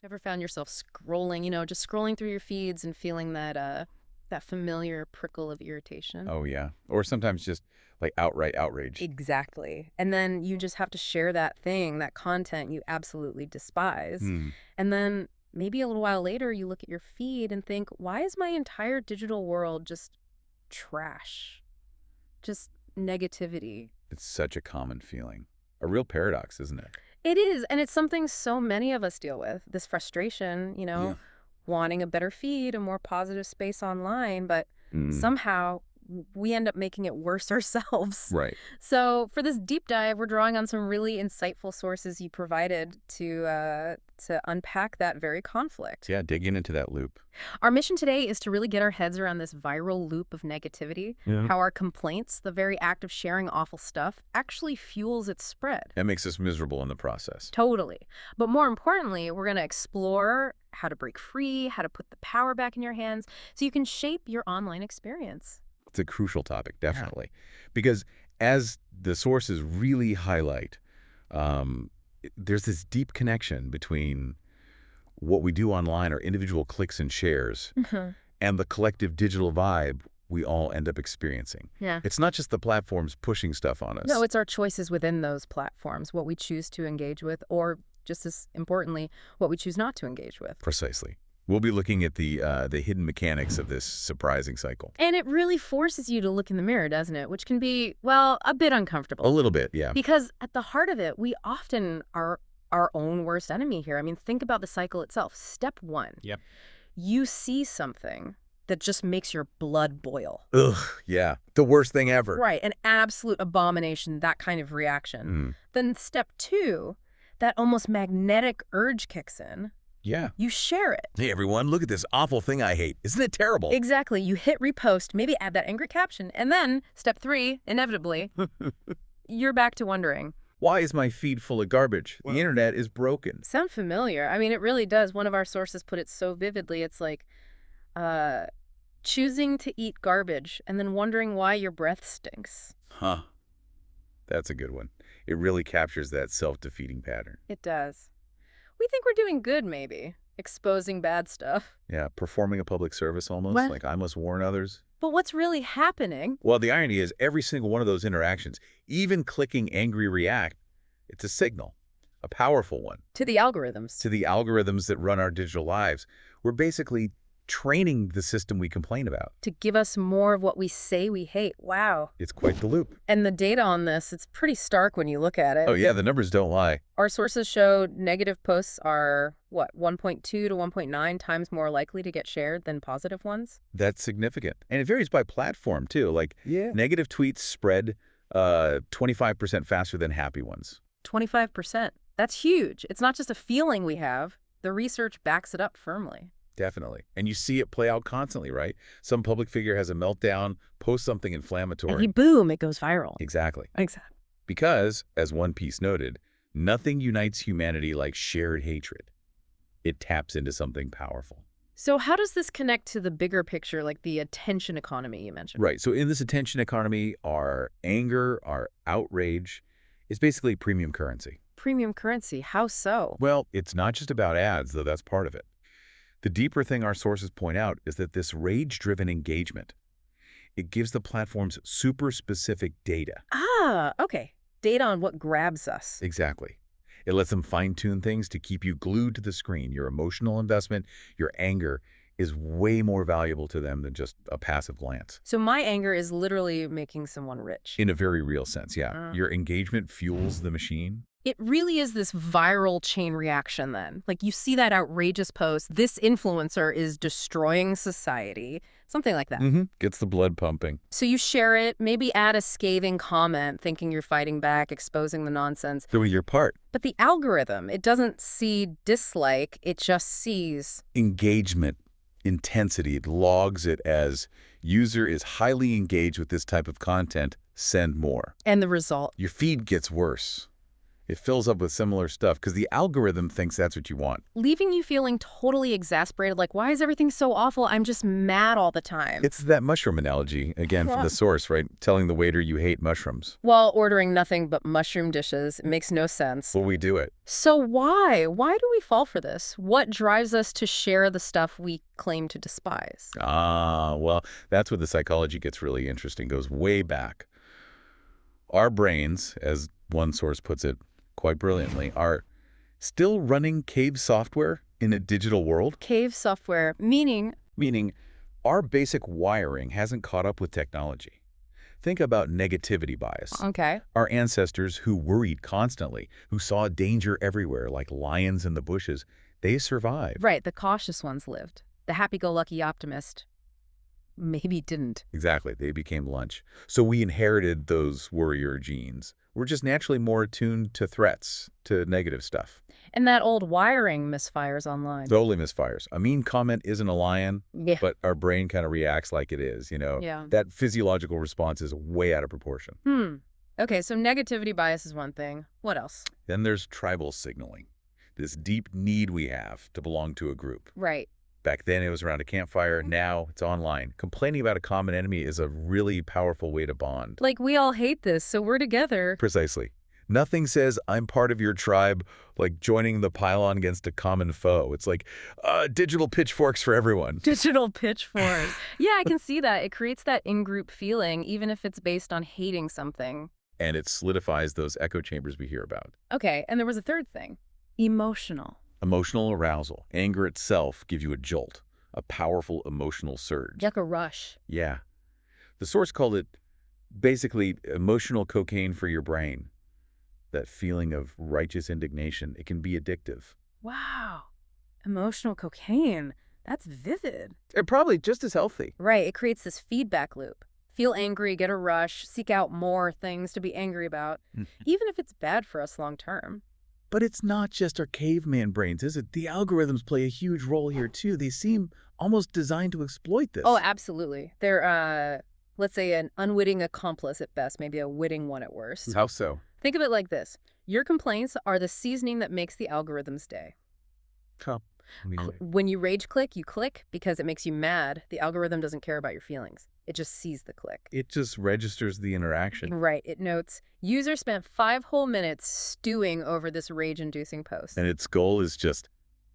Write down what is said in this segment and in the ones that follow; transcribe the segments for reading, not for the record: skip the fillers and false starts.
Ever found yourself scrolling, just scrolling through your feeds and feeling that familiar prickle of irritation? Oh, yeah. Or sometimes just like outright outrage. Exactly. And then you just have to share that thing, that content you absolutely despise. Hmm. And then maybe a little while later, you look at your feed and think, why is my entire digital world just trash? Just negativity. It's such a common feeling. A real paradox, isn't it? It is. And it's something so many of us deal with, this frustration, Yeah. wanting a better feed, a more positive space online, but Mm. somehow we end up making it worse ourselves. Right. So for this deep dive, we're drawing on some really insightful sources you provided to unpack that very conflict. Yeah, digging into that loop. Our mission today is to really get our heads around this viral loop of negativity, Yeah. how our complaints, the very act of sharing awful stuff, actually fuels its spread. That makes us miserable in the process. Totally. But more importantly, we're going to explore how to break free, how to put the power back in your hands so you can shape your online experience. It's a crucial topic, definitely. Because as the sources really highlight, there's this deep connection between what we do online, our individual clicks and shares, and the collective digital vibe we all end up experiencing. Yeah. It's not just the platforms pushing stuff on us. No, it's our choices within those platforms, what we choose to engage with, or just as importantly, what we choose not to engage with. Precisely. We'll be looking at the hidden mechanics of this surprising cycle. And it really forces you to look in the mirror, doesn't it? Which can be, well, a bit uncomfortable. A little bit, yeah. Because at the heart of it, we often are our own worst enemy here. I mean, think about the cycle itself. Step one. Yep. You see something that just makes your blood boil. Ugh, yeah. The worst thing ever. Right, an absolute abomination, that kind of reaction. Mm. Then step two, that almost magnetic urge kicks in. Yeah. You share it. Hey, everyone, look at this awful thing I hate. Isn't it terrible? Exactly. You hit repost, maybe add that angry caption, and then step three, inevitably, you're back to wondering. Why is my feed full of garbage? The internet is broken. Sound familiar? I mean, it really does. One of our sources put it so vividly. It's like choosing to eat garbage and then wondering why your breath stinks. Huh. That's a good one. It really captures that self-defeating pattern. It does. We think we're doing good, maybe, exposing bad stuff. Yeah, performing a public service almost, What? like I must warn others. But what's really happening? Well, the irony is every single one of those interactions, even clicking angry react, it's a signal, a powerful one, To the algorithms. to the algorithms that run our digital lives. We're basically training the system we complain about. To give us more of what we say we hate. Wow. It's quite the loop. And the data on this, it's pretty stark when you look at it. Oh, yeah, the numbers don't lie. Our sources show negative posts are, 1.2 to 1.9 times more likely to get shared than positive ones? That's significant. And it varies by platform, too. Like, negative tweets spread 25% faster than happy ones. 25%. That's huge. It's not just a feeling we have. The research backs it up firmly. Definitely. And you see it play out constantly, right? Some public figure has a meltdown, posts something inflammatory. And boom, it goes viral. Exactly. Exactly. Because, as one piece noted, nothing unites humanity like shared hatred. It taps into something powerful. So how does this connect to the bigger picture, like the attention economy you mentioned? Right. So in this attention economy, our anger, our outrage is basically premium currency. Premium currency, how so? Well, it's not just about ads, though that's part of it. The deeper thing our sources point out is that this rage-driven engagement, it gives the platforms super specific data. Ah, okay. Data on what grabs us. Exactly. It lets them fine-tune things to keep you glued to the screen. Your emotional investment, your anger is way more valuable to them than just a passive glance. So my anger is literally making someone rich. In a very real sense, yeah. Your engagement fuels the machine. It really is this viral chain reaction then. Like you see that outrageous post, this influencer is destroying society, something like that. Gets the blood pumping. So you share it, maybe add a scathing comment, thinking you're fighting back, exposing the nonsense. Doing your part. But the algorithm, it doesn't see dislike, it just sees Engagement, intensity. It logs it as user is highly engaged with this type of content, send more. and the result. Your feed gets worse. It fills up with similar stuff because the algorithm thinks that's what you want. Leaving you feeling totally exasperated, like, why is everything so awful? I'm just mad all the time. It's that mushroom analogy, again, from Yeah. the source, right? Telling the waiter you hate mushrooms. While ordering nothing but mushroom dishes, it makes no sense. Well, we do it. So why? Why do we fall for this? What drives us to share the stuff we claim to despise? Well, that's where the psychology gets really interesting, goes way back. Our brains, as one source puts it quite brilliantly, are still running cave software in a digital world, Cave software, meaning, meaning our basic wiring hasn't caught up with technology. Think about negativity bias. okay, Our ancestors who worried constantly, who saw danger everywhere like lions in the bushes, they survived. right, the cautious ones lived. The happy-go-lucky optimist maybe didn't. Exactly, they became lunch. So we inherited those warrior genes. We're just naturally more attuned to threats, to negative stuff. And that old wiring misfires online. Totally misfires. A mean comment isn't a lion, Yeah. but our brain kind of reacts like it is, Yeah. That physiological response is way out of proportion. Okay, so negativity bias is one thing. What else? Then there's tribal signaling, this deep need we have to belong to a group. Right. Back then, it was around a campfire. Now, it's online. Complaining about a common enemy is a really powerful way to bond. Like, we all hate this, so we're together. Precisely. Nothing says, I'm part of your tribe, like joining the pylon against a common foe. It's like digital pitchforks for everyone. Digital pitchfork. Yeah, I can see that. It creates that in-group feeling, even if it's based on hating something. And it solidifies those echo chambers we hear about. Okay, and there was a third thing. Emotional. Emotional arousal. Anger itself gives you a jolt, a powerful emotional surge. Like a rush. Yeah. The source called it basically emotional cocaine for your brain. That feeling of righteous indignation, it can be addictive. Wow. Emotional cocaine. That's vivid. And probably just as healthy. Right, it creates this feedback loop. Feel angry, get a rush, seek out more things to be angry about, even if it's bad for us long term. But it's not just our caveman brains, is it? The algorithms play a huge role here, too. They seem almost designed to exploit this. Oh, absolutely. They're, let's say, an unwitting accomplice at best, maybe a witting one at worst. How so? Think of it like this. Your complaints are the seasoning that makes the algorithm's day. How? When you rage click, you click because it makes you mad. The algorithm doesn't care about your feelings. It just sees the click. It just registers the interaction. Right. It notes, user spent 5 whole minutes stewing over this rage-inducing post. And its goal is just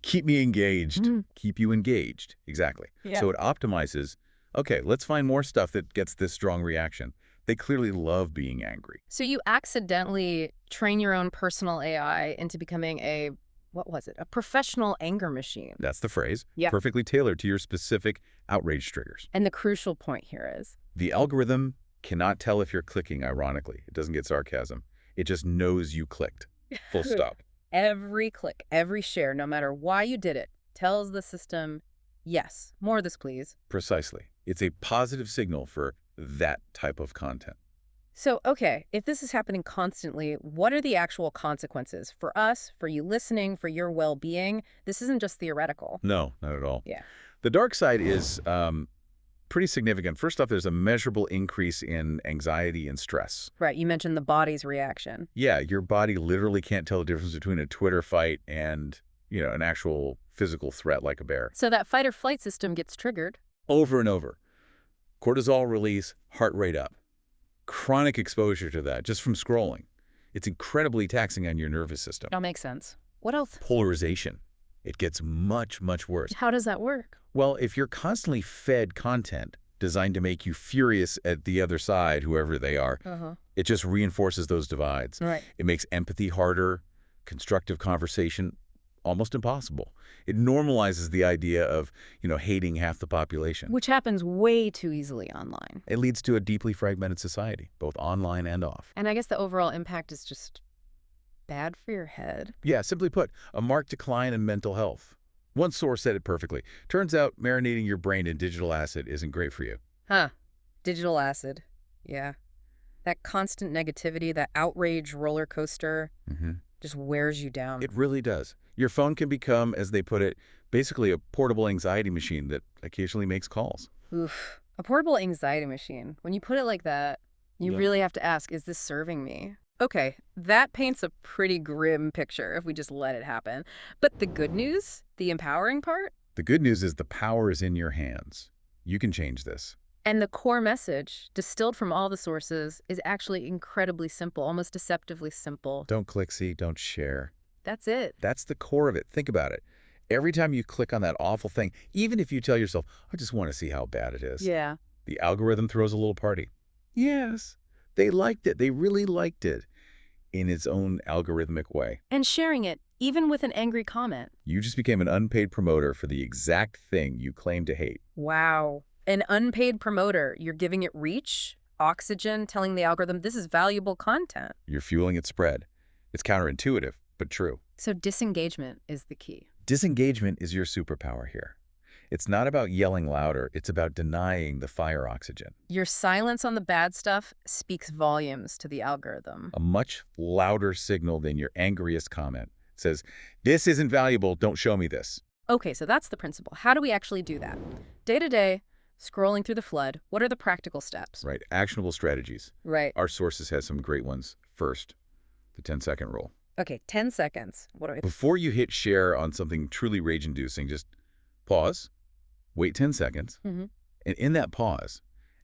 keep me engaged, keep you engaged. Exactly. Yeah. So it optimizes, okay, let's find more stuff that gets this strong reaction. They clearly love being angry. So you accidentally train your own personal AI into becoming a, what was it? A professional anger machine. That's the phrase. Yeah. Perfectly tailored to your specific outrage triggers. And the crucial point here is, The algorithm cannot tell if you're clicking, ironically. It doesn't get sarcasm. It just knows you clicked. Full stop. every click, every share, no matter why you did it, tells the system, yes, more of this, please. Precisely. It's a positive signal for that type of content. So, okay, if this is happening constantly, what are the actual consequences for us, for you listening, for your well-being? This isn't just theoretical. No, not at all. Yeah. The dark side is pretty significant. First off, there's a measurable increase in anxiety and stress. Right, you mentioned the body's reaction. Yeah, your body literally can't tell the difference between a Twitter fight and, an actual physical threat like a bear. So that fight or flight system gets triggered. Over and over. Cortisol release, heart rate up. Chronic exposure to that just from scrolling. It's incredibly taxing on your nervous system. That makes sense. What else? Polarization. It gets much, much worse. How does that work? Well, if you're constantly fed content designed to make you furious at the other side, whoever they are, it just reinforces those divides. Right. It makes empathy harder, constructive conversation almost impossible. It normalizes the idea of, hating half the population. Which happens way too easily online. It leads to a deeply fragmented society, both online and off. And I guess the overall impact is just bad for your head. Yeah, simply put, a marked decline in mental health. One source said it perfectly. Turns out marinating your brain in digital acid isn't great for you. Huh. Digital acid. Yeah. That constant negativity, that outrage roller coaster just wears you down. It really does. Your phone can become, as they put it, basically a portable anxiety machine that occasionally makes calls. Oof. A portable anxiety machine. When you put it like that, you Yeah. really have to ask, is this serving me? Okay, that paints a pretty grim picture if we just let it happen. But the good news, the empowering part, The good news is the power is in your hands. You can change this. and the core message, distilled from all the sources, is actually incredibly simple, almost deceptively simple. Don't click see, don't share. That's it. That's the core of it. Think about it. Every time you click on that awful thing, even if you tell yourself, I just want to see how bad it is, Yeah. the algorithm throws a little party. Yes, they liked it. They really liked it in its own algorithmic way. And sharing it, even with an angry comment. You just became an unpaid promoter for the exact thing you claim to hate. Wow. An unpaid promoter. You're giving it reach, oxygen, telling the algorithm this is valuable content. You're fueling its spread. It's counterintuitive, but true. So disengagement is the key. Disengagement is your superpower here. It's not about yelling louder. It's about denying the fire oxygen. Your silence on the bad stuff speaks volumes to the algorithm. A much louder signal than your angriest comment. It says, this isn't valuable. Don't show me this. Okay, so that's the principle. How do we actually do that? Day to day, scrolling through the flood, what are the practical steps? Right. Actionable strategies. Right. Our sources has some great ones. First, the 10-second rule. Okay, 10 seconds. What do I... Before you hit share on something truly rage-inducing, just pause, wait 10 seconds, Mm-hmm. and in that pause,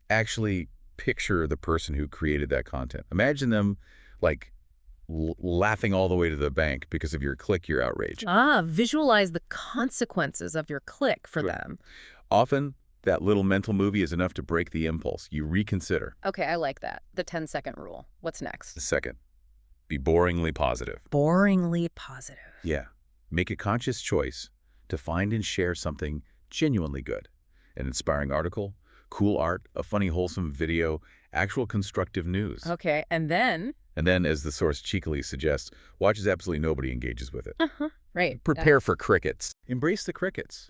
actually picture the person who created that content. Imagine them like laughing all the way to the bank because of your click, your outrage. Visualize the consequences of your click for Correct. them. Often, that little mental movie is enough to break the impulse. You reconsider. Okay, I like that. The 10-second rule. What's next? Second, be boringly positive. Boringly positive. Yeah. Make a conscious choice to find and share something genuinely good. An inspiring article, cool art, a funny, wholesome video, actual constructive news. Okay, and then... And then, as the source cheekily suggests, watch as absolutely nobody engages with it. Right. Prepare for crickets. Embrace the crickets.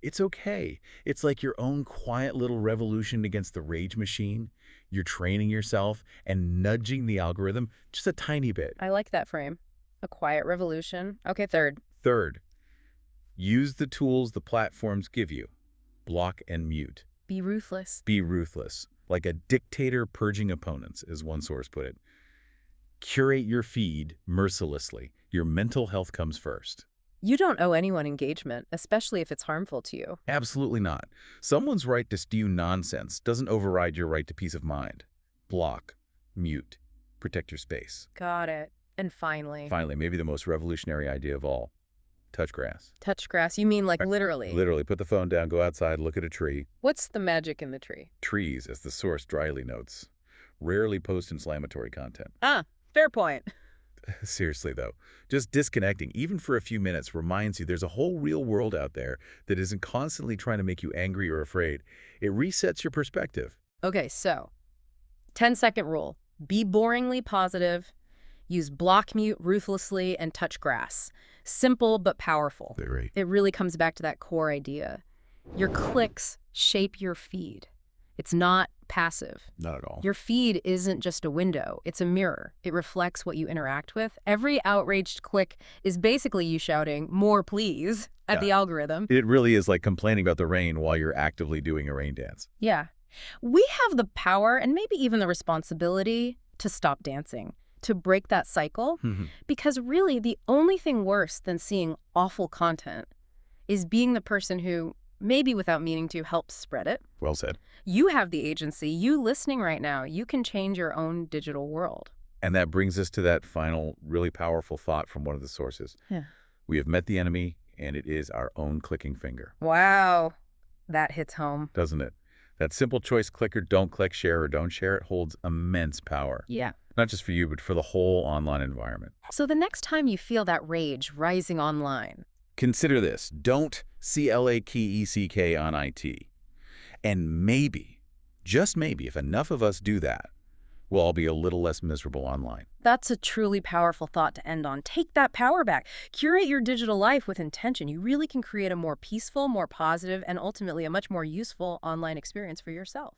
It's okay. It's like your own quiet little revolution against the rage machine. You're training yourself and nudging the algorithm just a tiny bit. I like that frame. A quiet revolution. Okay, third. Third, use the tools the platforms give you. Block and mute. Be ruthless. Be ruthless. Like a dictator purging opponents, as one source put it. Curate your feed mercilessly. Your mental health comes first. You don't owe anyone engagement, especially if it's harmful to you. Absolutely not. Someone's right to spew nonsense doesn't override your right to peace of mind. Block, mute, protect your space. Got it. And finally... Finally, maybe the most revolutionary idea of all, touch grass. Touch grass. You mean like literally? Literally, put the phone down, go outside, look at a tree. What's the magic in the tree? Trees, as the source dryly notes, rarely post inflammatory content. Fair point. Seriously, though, just disconnecting, even for a few minutes, reminds you there's a whole real world out there that isn't constantly trying to make you angry or afraid. It resets your perspective. Okay, so 10-second rule. Be boringly positive. Use block mute ruthlessly and touch grass. Simple but powerful. Right. It really comes back to that core idea. Your clicks shape your feed. It's not passive. Not at all. Your feed isn't just a window. It's a mirror. It reflects what you interact with. Every outraged click is basically you shouting, more please, at the algorithm. It really is like complaining about the rain while you're actively doing a rain dance. Yeah. We have the power and maybe even the responsibility to stop dancing, to break that cycle, because really the only thing worse than seeing awful content is being the person who, maybe without meaning to, helps spread it. Well said. You have the agency. You listening right now, you can change your own digital world. And that brings us to that final, really powerful thought from one of the sources. Yeah. We have met the enemy, and it is our own clicking finger. Wow. That hits home. Doesn't it? That simple choice clicker, don't click, share, or don't share it, holds immense power. Yeah. Not just for you, but for the whole online environment. So the next time you feel that rage rising online, Consider this. Don't CLAKECK on IT. And maybe, just maybe, if enough of us do that, we'll all be a little less miserable online. that's a truly powerful thought to end on. Take that power back. Curate your digital life with intention. You really can create a more peaceful, more positive, and ultimately a much more useful online experience for yourself.